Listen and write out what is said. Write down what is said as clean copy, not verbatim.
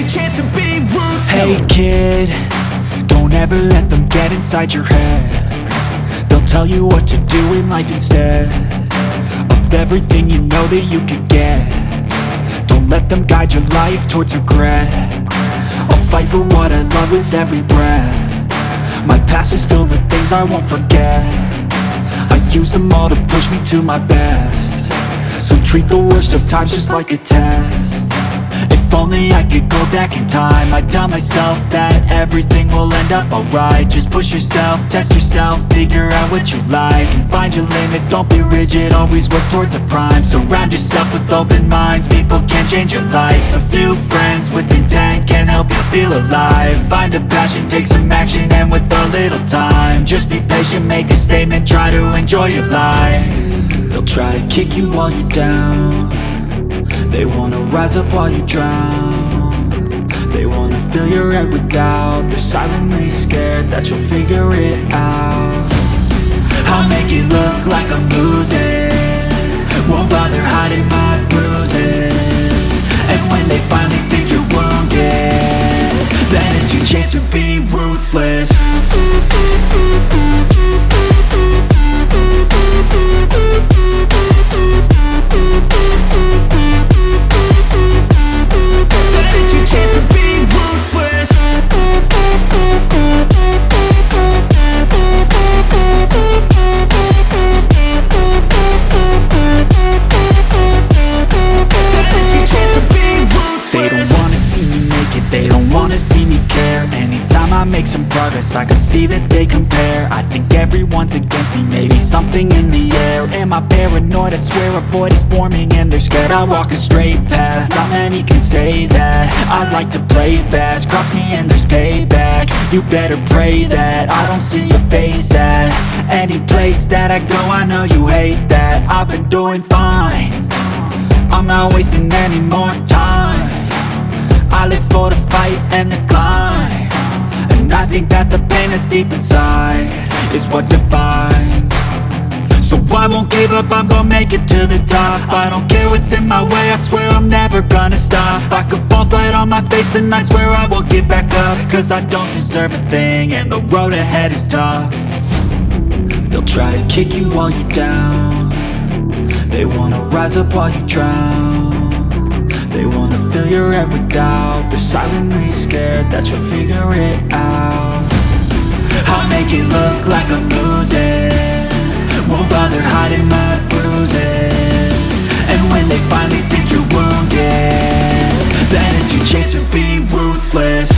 your chance to be ruthless. Hey kid, don't ever let them get inside your head. They'll tell you what to do in life instead of everything you know that you could get. Don't let them guide your life towards regret. I'll fight for what I love with every breath. My past is filled with things I won't forget. I use them all to push me to my best. So treat the worst of times just like a test. If only I could go back in time, I'd tell myself that everything will end up alright. Just push yourself, test yourself, figure out what you like, and find your limits, don't be rigid, always work towards a prime. Surround yourself with open minds, people can change your life. A few friends with intent can help you feel alive. Find a passion, take some action, and with a little time, just be patient, make a statement, try to enjoy your life. They'll try to kick you while you're down. They wanna rise up while you drown. They wanna fill your head with doubt. They're silently scared that you'll figure it out. I'll make it look like I'm losing, won't bother hiding my bruises. And when they finally think you're wounded, then it's your chance to be ruthless. They don't wanna see me care. Anytime I make some progress, I can see that they compare. I think everyone's against me, maybe something in the air. Am I paranoid? I swear a void is forming and they're scared. I walk a straight path, not many can say that. I like to play fast, cross me and there's payback. You better pray that I don't see your face at any place that I go. I know you hate that. I've been doing fine, I'm not wasting any more time. I live for the fight and the climb, and I think that the pain that's deep inside is what defines. So I won't give up, I'm gonna make it to the top. I don't care what's in my way, I swear I'm never gonna stop. I could fall flat on my face and I swear I will get back up, cause I don't deserve a thing and the road ahead is tough. They'll try to kick you while you're down. They wanna rise up while you drown. They wanna fill your head with doubt. They're silently scared that you'll figure it out. I'll make it look like I'm losing, won't bother hiding my bruises. And when they finally think you're wounded, then it's your chance to be ruthless.